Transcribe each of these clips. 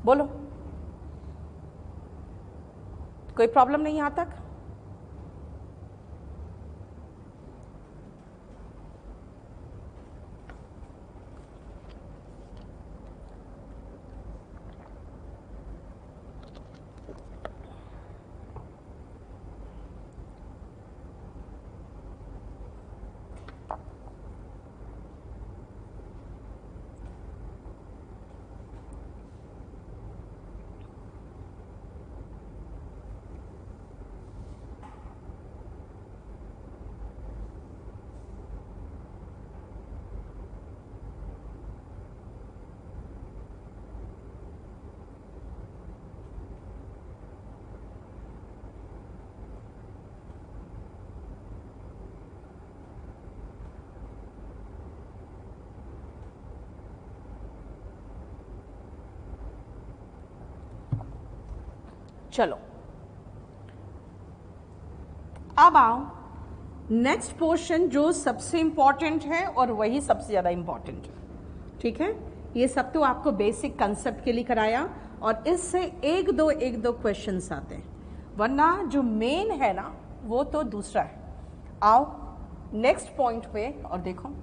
बोलो, कोई प्रॉब्लम नहीं यहां तक? चलो अब आओ नेक्स्ट पोर्शन जो सबसे इंपॉर्टेंट है और वही सबसे ज्यादा इंपॉर्टेंट है। ठीक है, ये सब तो आपको बेसिक कंसेप्ट के लिए कराया और इससे एक दो क्वेश्चंस आते हैं, वरना जो मेन है ना वो तो दूसरा है। आओ नेक्स्ट पॉइंट पे और देखो,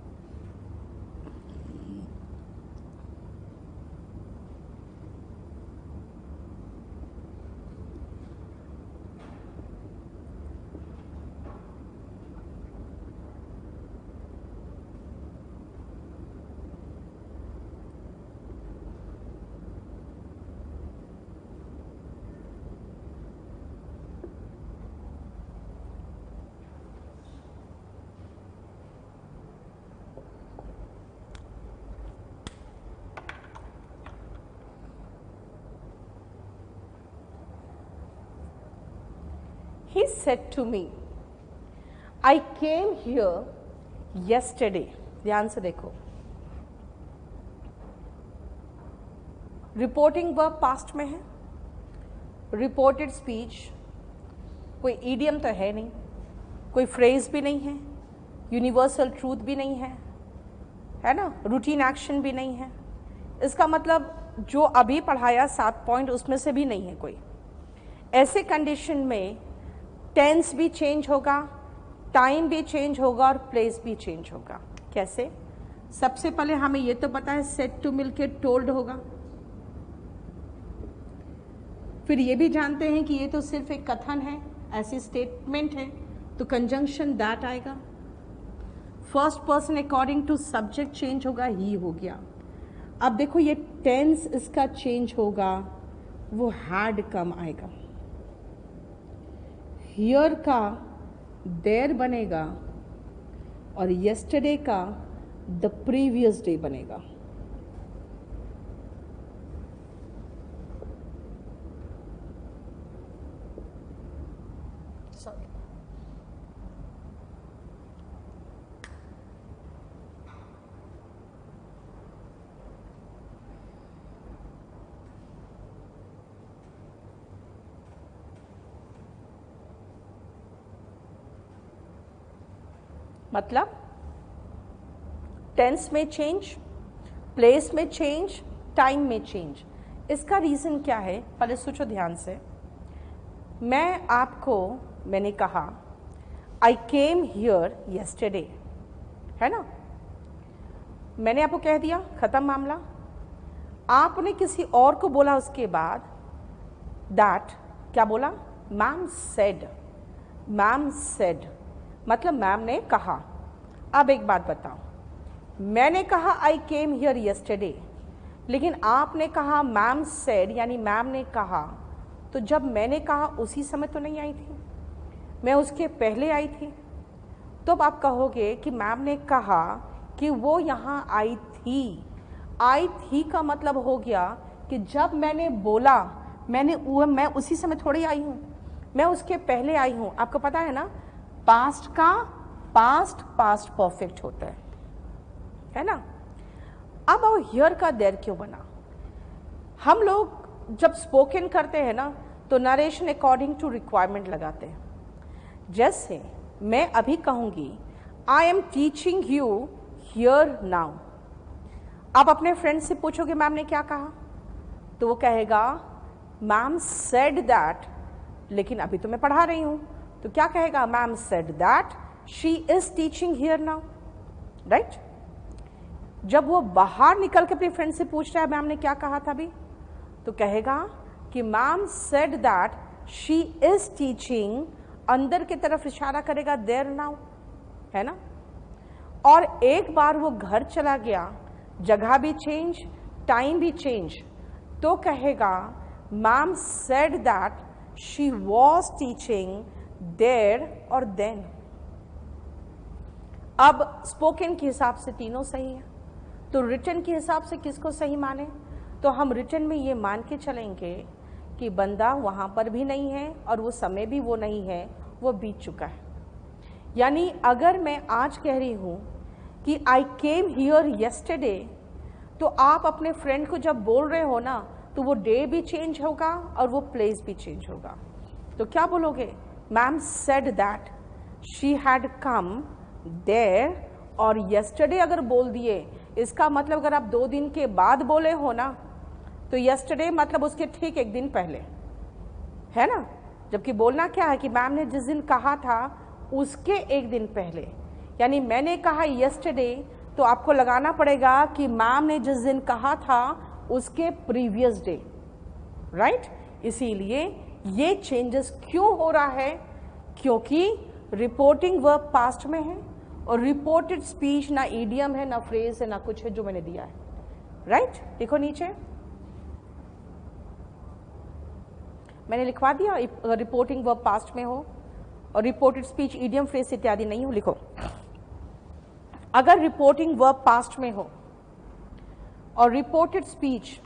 he said to me, I came here yesterday. ध्यान से देखो, रिपोर्टिंग वर्ब पास्ट में है, रिपोर्टेड स्पीच, कोई ईडियम तो है नहीं, कोई फ्रेज भी नहीं है, यूनिवर्सल ट्रूथ भी नहीं है ना, रूटीन एक्शन भी नहीं है। इसका मतलब जो अभी पढ़ाया 7 पॉइंट उसमें से भी नहीं है कोई। ऐसे कंडीशन में टेंस भी चेंज होगा, टाइम भी चेंज होगा और प्लेस भी चेंज होगा। कैसे? सबसे पहले हमें ये तो पता है सेड टू मिलके टोल्ड होगा, फिर ये भी जानते हैं कि ये तो सिर्फ एक कथन है, ऐसी स्टेटमेंट है, तो कंजंक्शन दैट आएगा। First person according to subject change होगा, ही हो गया। अब देखो ये टेंस इसका चेंज होगा, वो हैड कम आएगा, हियर का देयर बनेगा और यस्टरडे का द प्रीवियस डे बनेगा। मतलब टेंस में चेंज, प्लेस में चेंज, टाइम में चेंज। इसका रीज़न क्या है पहले सोचो ध्यान से। मैंने कहा आई केम हियर यस्टरडे, है ना, मैंने आपको कह दिया, खत्म मामला। आपने किसी और को बोला उसके बाद दैट, क्या बोला? मैम सेड, मैम सेड मतलब मैम ने कहा। अब एक बात बताओ, मैंने कहा आई केम हियर यस्टरडे, लेकिन आपने कहा मैम सेड, यानी मैम ने कहा, तो जब मैंने कहा उसी समय तो नहीं आई थी, मैं उसके पहले आई थी। तो अब आप कहोगे कि मैम ने कहा कि वो यहाँ आई थी। आई थी का मतलब हो गया कि जब मैंने बोला मैं उसी समय थोड़ी आई हूँ, मैं उसके पहले आई हूँ। आपको पता है ना, पास्ट का पास्ट परफेक्ट होता है ना। अब वो हियर का देयर क्यों बना? हम लोग जब स्पोकन करते हैं ना तो नरेशन अकॉर्डिंग टू रिक्वायरमेंट लगाते हैं। जैसे मैं अभी कहूंगी I am teaching you here now, आप अपने फ्रेंड से पूछोगे मैम ने क्या कहा, तो वो कहेगा मैम सेड दैट, लेकिन अभी तो मैं पढ़ा रही हूं, तो क्या कहेगा? Ma'am said that she is teaching here now, right? जब वो बाहर निकल के अपनी फ्रेंड से पूछ रहा है मैम ने क्या कहा था अभी, तो कहेगा कि ma'am said that she is teaching, अंदर की तरफ इशारा करेगा देयर नाउ, है ना? और एक बार वो घर चला गया, जगह भी चेंज, टाइम भी चेंज, तो कहेगा ma'am said that she was teaching there और देन। अब स्पोकन के हिसाब से तीनों सही है, तो रिटन के हिसाब से किसको सही माने? तो हम रिटन में ये मान के चलेंगे कि बंदा वहाँ पर भी नहीं है और वो समय भी वो नहीं है, वो बीत चुका है। यानी अगर मैं आज कह रही हूँ कि आई केम हियर येस्टरडे, तो आप अपने फ्रेंड को जब बोल रहे हो ना, तो वो डे भी चेंज होगा और वो प्लेस भी चेंज होगा। तो क्या बोलोगे? Ma'am said that she had come there, और येस्टरडे अगर बोल दिए, इसका मतलब अगर आप 2 दिन के बाद बोले हो ना, तो येस्टरडे मतलब उसके ठीक 1 दिन पहले, है ना? जबकि बोलना क्या है कि मैम ने जिस दिन कहा था उसके 1 दिन पहले। यानी मैंने कहा येस्टरडे, तो आपको लगाना पड़ेगा कि मैम ने जिस दिन कहा था उसके प्रीवियस डे, राइट? इसीलिए ये चेंजेस क्यों हो रहा है? क्योंकि रिपोर्टिंग वर्ब पास्ट में है और रिपोर्टेड स्पीच ना ईडियम है, ना फ्रेज है, ना कुछ है जो मैंने दिया है, राइट? देखो नीचे मैंने लिखवा दिया, रिपोर्टिंग वर्ब पास्ट में हो और रिपोर्टेड स्पीच ईडियम फ्रेज इत्यादि नहीं हो, लिखो। अगर रिपोर्टिंग वर्ब पास्ट में हो और रिपोर्टेड स्पीच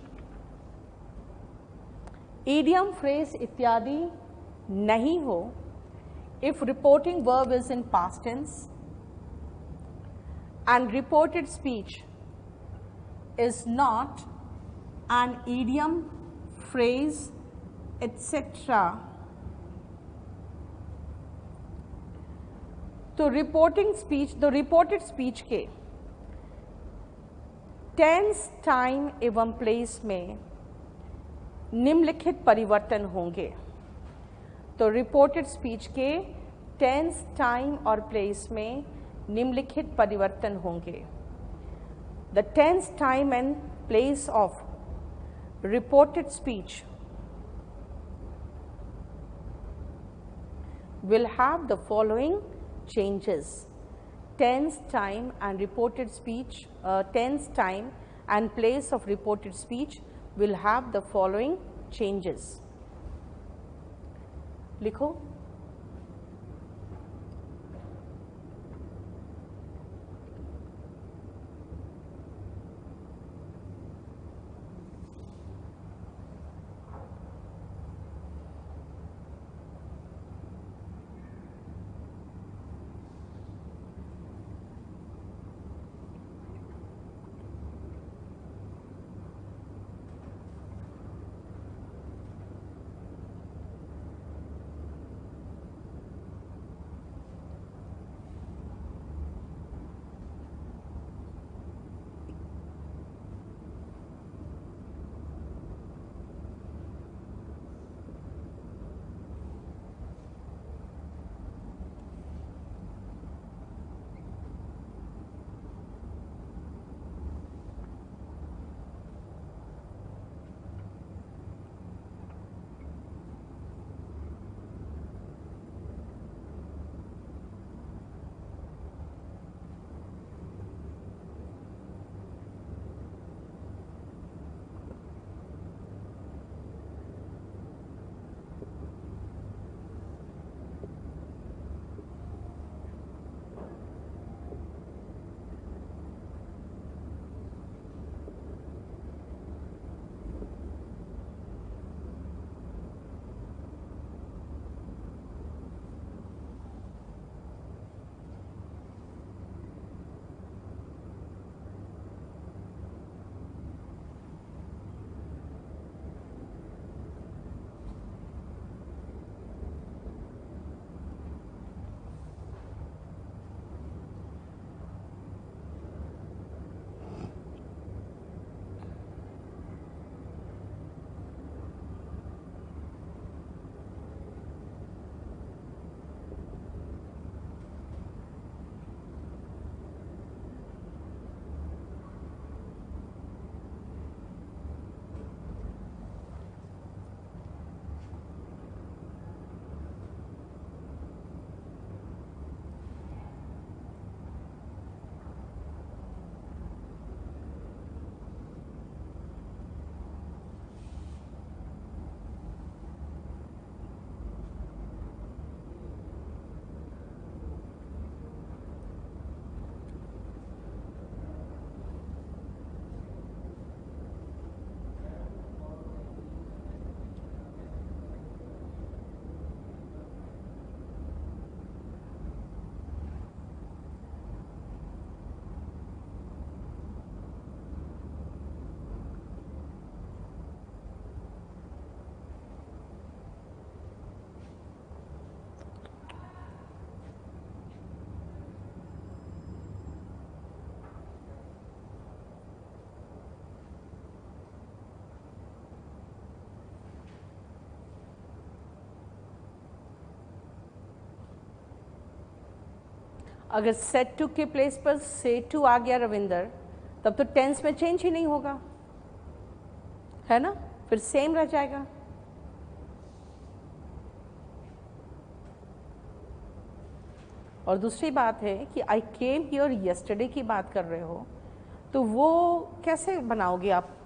ईडियम फ्रेज इत्यादि नहीं हो, if reporting verb is in past tense and reported speech is not an idiom, phrase, etc., तो रिपोर्टिंग स्पीच, तो रिपोर्टेड स्पीच के टेंस, टाइम एवं प्लेस में निम्नलिखित परिवर्तन होंगे। तो रिपोर्टेड स्पीच के टेंस, टाइम और प्लेस में निम्नलिखित परिवर्तन होंगे। The tense, time and place of reported speech will have the following changes. Tense, time and reported speech, tense, time and place of reported speech will have the following changes. लिखो। अगर said to के place पर से to आ गया रविंदर, तब तो tense में change ही नहीं होगा, है ना, फिर सेम रह जाएगा। और दूसरी बात है कि आई केम हियर यस्टरडे की बात कर रहे हो, तो वो कैसे बनाओगे आप,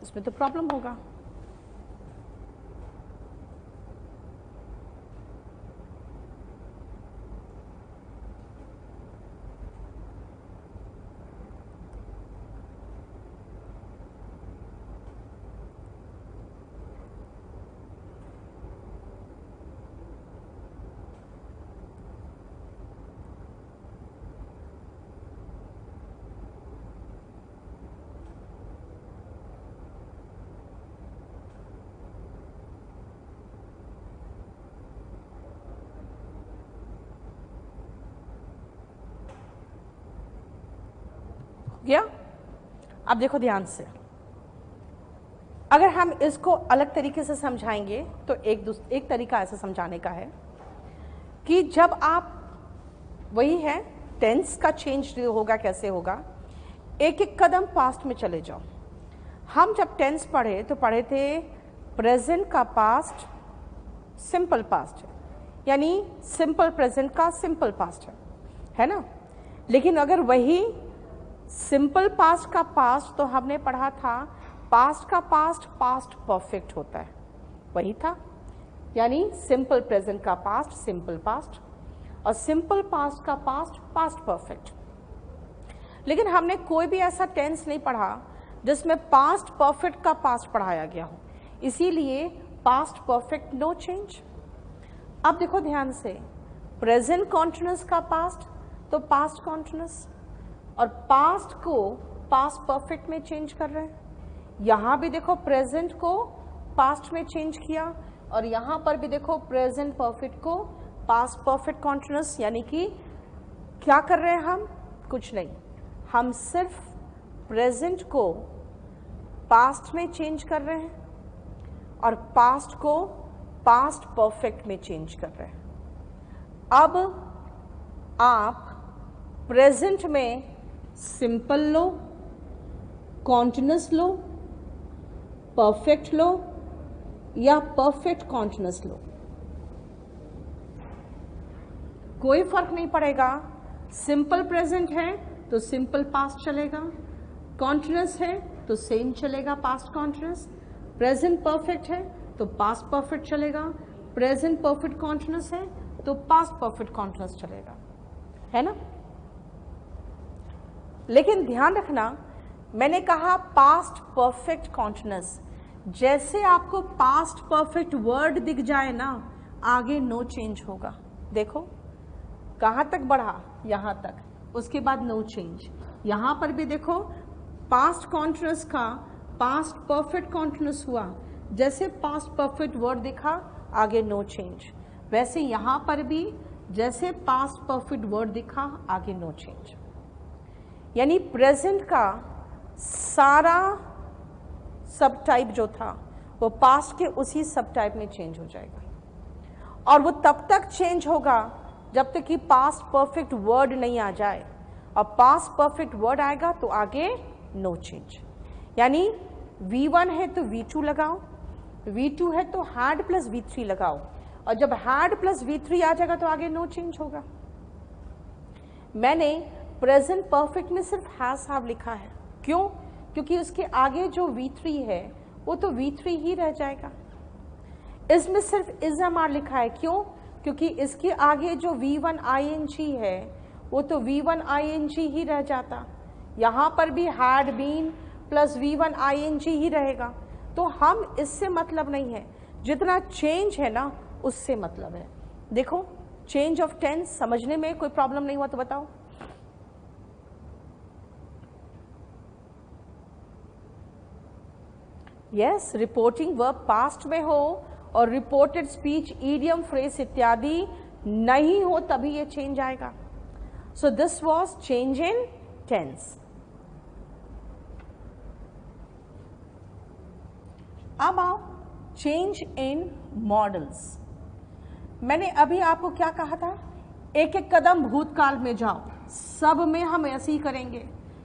इसमें तो प्रॉब्लम होगा। गया? अब देखो ध्यान से, अगर हम इसको अलग तरीके से समझाएंगे तो एक तरीका ऐसा समझाने का है कि जब आप, वही है टेंस का चेंज होगा, कैसे होगा, एक एक कदम पास्ट में चले जाओ। हम जब टेंस पढ़े तो पढ़े थे प्रेजेंट का पास्ट सिंपल पास्ट है, यानी सिंपल प्रेजेंट का सिंपल पास्ट है ना। लेकिन अगर वही सिंपल पास्ट का पास्ट तो हमने पढ़ा था पास्ट का पास्ट पास्ट परफेक्ट होता है, वही था, यानी सिंपल प्रेजेंट का पास्ट सिंपल पास्ट और सिंपल पास्ट का पास्ट पास्ट परफेक्ट। लेकिन हमने कोई भी ऐसा टेंस नहीं पढ़ा जिसमें पास्ट परफेक्ट का पास्ट पढ़ाया गया हो, इसीलिए पास्ट परफेक्ट नो चेंज। अब देखो ध्यान से, प्रेजेंट कॉन्टिन्यूअस का पास्ट तो पास्ट कॉन्टिन्यूअस, और पास्ट को पास्ट परफेक्ट में चेंज कर रहे हैं। यहां भी देखो प्रेजेंट को पास्ट में चेंज किया, और यहां पर भी देखो प्रेजेंट परफेक्ट को पास्ट परफेक्ट कॉन्टिन्यूअस, यानी कि क्या कर रहे हैं हम, कुछ नहीं, हम सिर्फ प्रेजेंट को पास्ट में चेंज कर रहे हैं और पास्ट को पास्ट परफेक्ट में चेंज कर रहे हैं। अब आप प्रेजेंट में सिंपल लो, कॉन्टिन्यूअस लो, परफेक्ट लो या परफेक्ट कॉन्टिन्यूअस लो, कोई फर्क नहीं पड़ेगा। सिंपल प्रेजेंट है तो सिंपल पास्ट चलेगा, कॉन्टिन्यूअस है तो सेम चलेगा पास्ट कॉन्टिन्यूअस, प्रेजेंट परफेक्ट है तो पास्ट परफेक्ट चलेगा, प्रेजेंट परफेक्ट कॉन्टिन्यूअस है तो पास्ट परफेक्ट कॉन्टिन्यूअस चलेगा, है ना। लेकिन ध्यान रखना, मैंने कहा पास्ट परफेक्ट कॉन्टिन्यूअस, जैसे आपको पास्ट परफेक्ट वर्ड दिख जाए ना, आगे नो चेंज होगा। देखो कहां तक बढ़ा, यहां तक, उसके बाद नो चेंज। यहां पर भी देखो पास्ट कॉन्टिन्यूअस का पास्ट परफेक्ट कॉन्टिन्यूअस हुआ, जैसे पास्ट परफेक्ट वर्ड दिखा आगे नो चेंज, वैसे यहां पर भी जैसे पास्ट परफेक्ट वर्ड दिखा आगे नो चेंज। यानी प्रेजेंट का सारा सब टाइप जो था वो पास्ट के उसी सब टाइप में चेंज हो जाएगा, और वो तब तक चेंज होगा जब तक कि पास्ट परफेक्ट वर्ड नहीं आ जाए, और पास्ट परफेक्ट वर्ड आएगा तो आगे नो चेंज। यानी V1 है तो V2 लगाओ, V2 है तो हैड प्लस V3 लगाओ, और जब हैड प्लस V3 आ जाएगा तो आगे नो चेंज होगा। मैंने प्रेजेंट परफेक्ट में सिर्फ हैज हैव लिखा है, क्यों? क्योंकि उसके आगे जो V3 है वो तो V3 ही रह जाएगा। इसमें सिर्फ इज एम आर लिखा है, क्यों? क्योंकि इसके आगे जो V1 ING है वो तो V1 ING ही रह जाता, यहाँ पर भी had been plus V1 ING ही रहेगा। तो हम इससे मतलब नहीं है, जितना चेंज है ना उससे मतलब है। देखो चेंज ऑफ टेंस समझने में कोई प्रॉब्लम नहीं हुआ तो बताओ। यस, रिपोर्टिंग वर्ब पास्ट में हो और रिपोर्टेड स्पीच ईडियम फ्रेज इत्यादि नहीं हो तभी ये चेंज आएगा। So this was change in tense. अब आओ चेंज इन मॉडल्स। मैंने अभी आपको क्या कहा था, एक एक कदम भूतकाल में जाओ। सब में हम ऐसे ही करेंगे,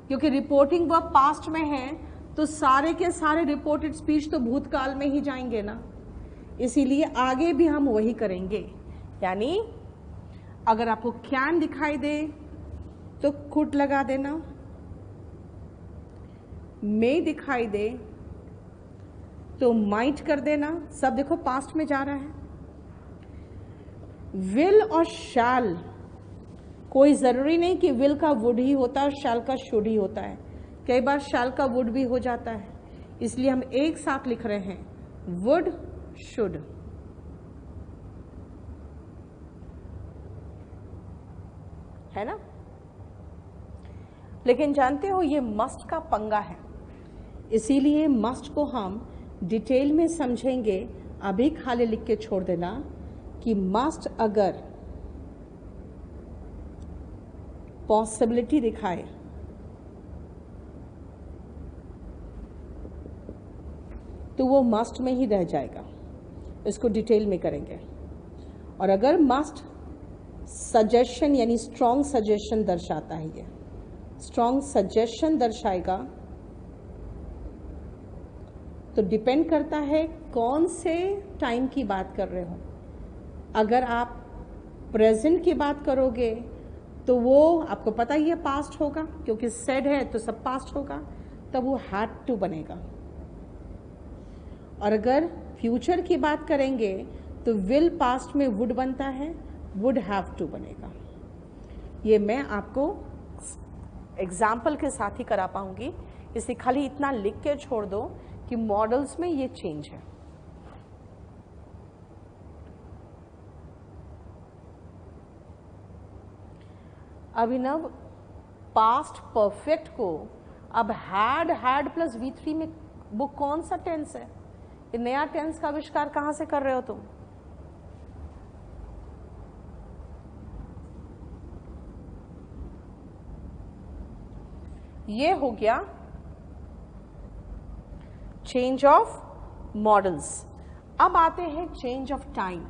क्योंकि रिपोर्टिंग वर्ब पास्ट में है तो सारे के सारे रिपोर्टेड स्पीच तो भूतकाल में ही जाएंगे ना, इसीलिए आगे भी हम वही करेंगे। यानी अगर आपको कैन दिखाई दे तो कुड लगा देना, मे दिखाई दे तो माइट कर देना, सब देखो पास्ट में जा रहा है। विल और शैल, कोई जरूरी नहीं कि विल का वुड ही होता है और शैल का शुड ही होता है, कई बार शैल का वुड भी हो जाता है, इसलिए हम एक साथ लिख रहे हैं वुड शुड। है ना? लेकिन जानते हो ये मस्ट का पंगा है, इसीलिए मस्ट को हम डिटेल में समझेंगे। अभी खाली लिख के छोड़ देना कि मस्ट अगर पॉसिबिलिटी दिखाए तो वो मस्ट में ही रह जाएगा, इसको डिटेल में करेंगे। और अगर मस्ट सजेशन यानी स्ट्रॉन्ग सजेशन दर्शाता है, ये स्ट्रॉन्ग सजेशन दर्शाएगा, तो डिपेंड करता है कौन से टाइम की बात कर रहे हो। अगर आप प्रेजेंट की बात करोगे तो वो आपको पता ही है पास्ट होगा, क्योंकि सेड है तो सब पास्ट होगा, तब वो हैड टू बनेगा। और अगर फ्यूचर की बात करेंगे तो विल पास्ट में वुड बनता है, वुड हैव टू बनेगा। ये मैं आपको एग्जाम्पल के साथ ही करा पाऊंगी, इसलिए खाली इतना लिख के छोड़ दो कि मॉडल्स में ये चेंज है। अभिनव, पास्ट परफेक्ट को अब हैड प्लस V3 में वो कौन सा टेंस है? ये नया टेंस का आविष्कार कहां से कर रहे हो तुम? ये हो गया चेंज ऑफ मॉडल्स। अब आते हैं चेंज ऑफ टाइम।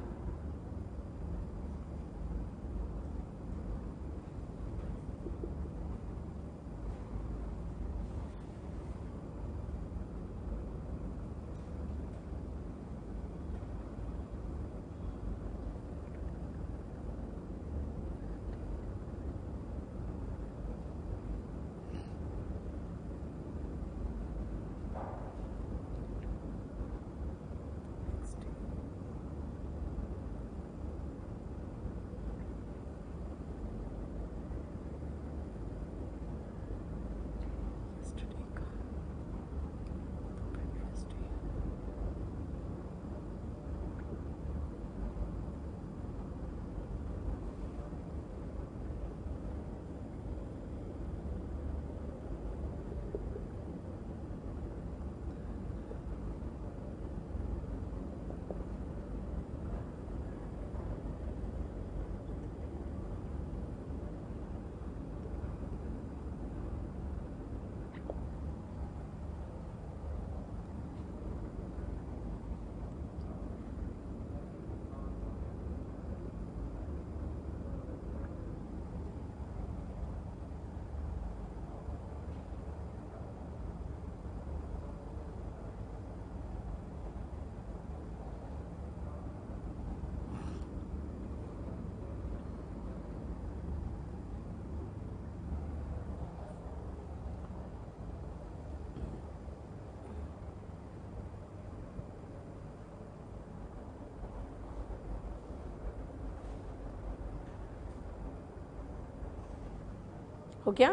हो गया?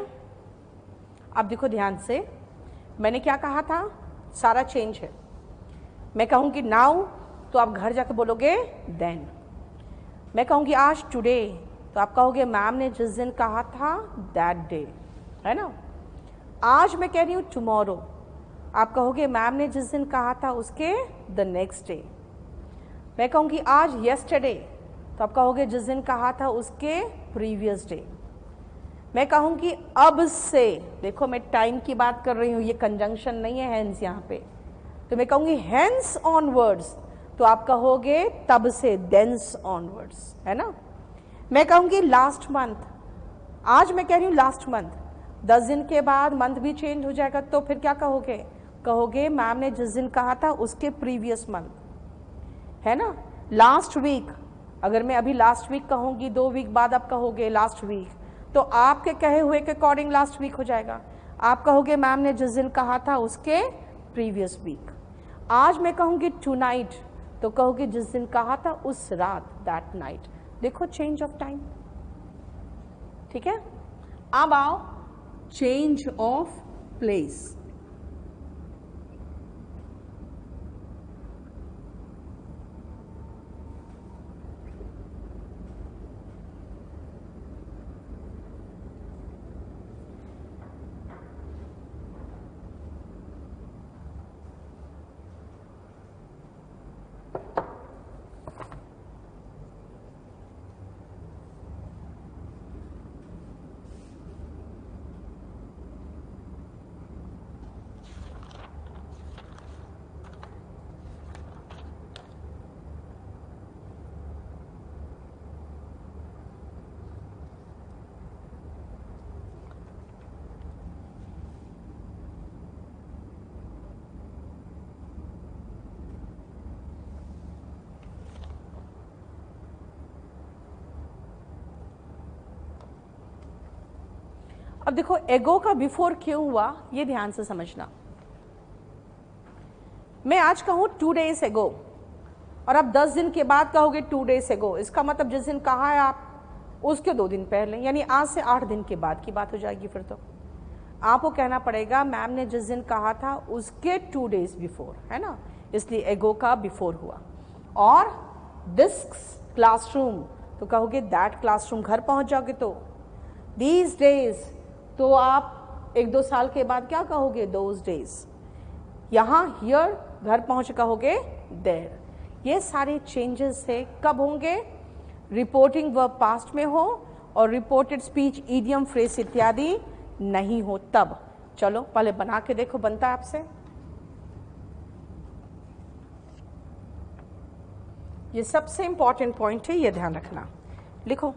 अब देखो ध्यान से, मैंने क्या कहा था, सारा चेंज है। मैं कहूँगी नाउ तो आप घर जाकर बोलोगे देन। मैं कहूँगी आज टुडे तो आप कहोगे मैम ने जिस दिन कहा था दैट डे, है ना। आज मैं कह रही हूँ टुमारो, आप कहोगे मैम ने जिस दिन कहा था उसके द नेक्स्ट डे। मैं कहूँगी आज येस्टरडे तो आप कहोगे जिस दिन कहा था उसके प्रीवियस डे। मैं कहूँगी अब से, देखो मैं टाइम की बात कर रही हूँ, ये कंजंक्शन नहीं है हेंस यहाँ पे, तो मैं कहूँगी हेंस ऑनवर्ड्स तो आप कहोगे तब से, देंस ऑनवर्ड्स, है ना। मैं कहूंगी लास्ट मंथ, आज मैं कह रही हूं लास्ट मंथ, 10 दिन के बाद मंथ भी चेंज हो जाएगा, तो फिर क्या कहोगे? कहोगे मैम ने जिस दिन कहा था उसके प्रीवियस मंथ, है ना। लास्ट वीक, अगर मैं अभी लास्ट वीक कहूंगी, 2 वीक बाद आप कहोगे लास्ट वीक, तो आपके कहे हुए के अकॉर्डिंग लास्ट वीक हो जाएगा। आप कहोगे मैम ने जिस दिन कहा था उसके प्रीवियस वीक। आज मैं कहूंगी टू नाइट, तो कहोगे जिस दिन कहा था उस रात, दैट नाइट। देखो चेंज ऑफ टाइम, ठीक है। अब आओ चेंज ऑफ प्लेस। अब देखो एगो का बिफोर क्यों हुआ, ये ध्यान से समझना। मैं आज कहूं 2 days एगो, और आप 10 दिन के बाद कहोगे 2 days एगो, इसका मतलब जिस दिन कहा है आप उसके 2 दिन पहले, यानी आज से 8 दिन के बाद की बात हो जाएगी। फिर तो आपको कहना पड़ेगा मैम ने जिस दिन कहा था उसके 2 days बिफोर, है ना, इसलिए एगो का बिफोर हुआ। और दिस क्लासरूम, तो कहोगे दैट क्लासरूम, घर पहुंच जाओगे तो दीज डेज, तो आप 1-2 साल के बाद क्या कहोगे? Those days. यहाँ हियर, घर पहुंच कहोगे देयर। ये सारे चेंजेस से कब होंगे? रिपोर्टिंग वर्ब पास्ट में हो और रिपोर्टेड स्पीच, इडियम, फ्रेज इत्यादि नहीं हो तब। चलो पहले बना के देखो, बनता है आपसे। ये सबसे इंपॉर्टेंट पॉइंट है, ये ध्यान रखना। लिखो।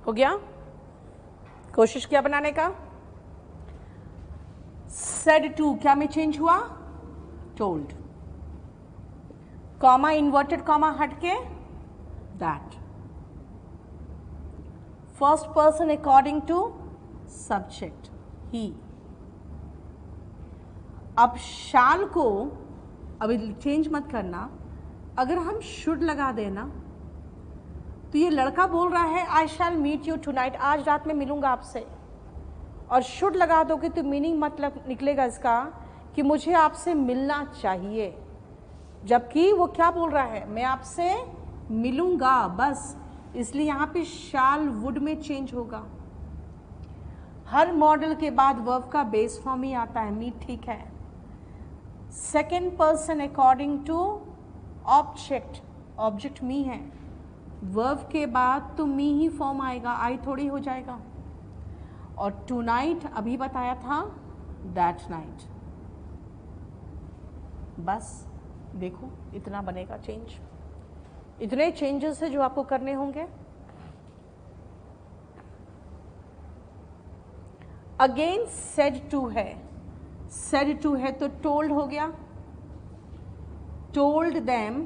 हो गया? कोशिश किया बनाने का। सेड टू क्या में चेंज हुआ? टोल्ड। कॉमा इन्वर्टेड कॉमा हटके that. First person according to subject ही। अब शाल को अभी चेंज मत करना, अगर हम शुड लगा देना तो ये लड़का बोल रहा है आई शैल मीट यू टुनाइट, आज रात में मिलूंगा आपसे, और शुड लगा दोगे तो मीनिंग मतलब निकलेगा इसका कि मुझे आपसे मिलना चाहिए, जबकि वो क्या बोल रहा है? मैं आपसे मिलूंगा बस। इसलिए यहाँ पे शाल वुड में चेंज होगा। हर मॉडल के बाद वर्ब का बेस फॉर्म ही आता है, मीट, ठीक है। Second person according to object, object मी है, वर्ब के बाद तो मी ही फॉर्म आएगा, आई थोड़ी हो जाएगा। और टू नाइट अभी बताया था दैट नाइट। बस देखो इतना बनेगा चेंज। इतने चेंजेस है जो आपको करने होंगे। अगेन सेड टू है, सेड टू है तो टोल्ड हो गया। Told them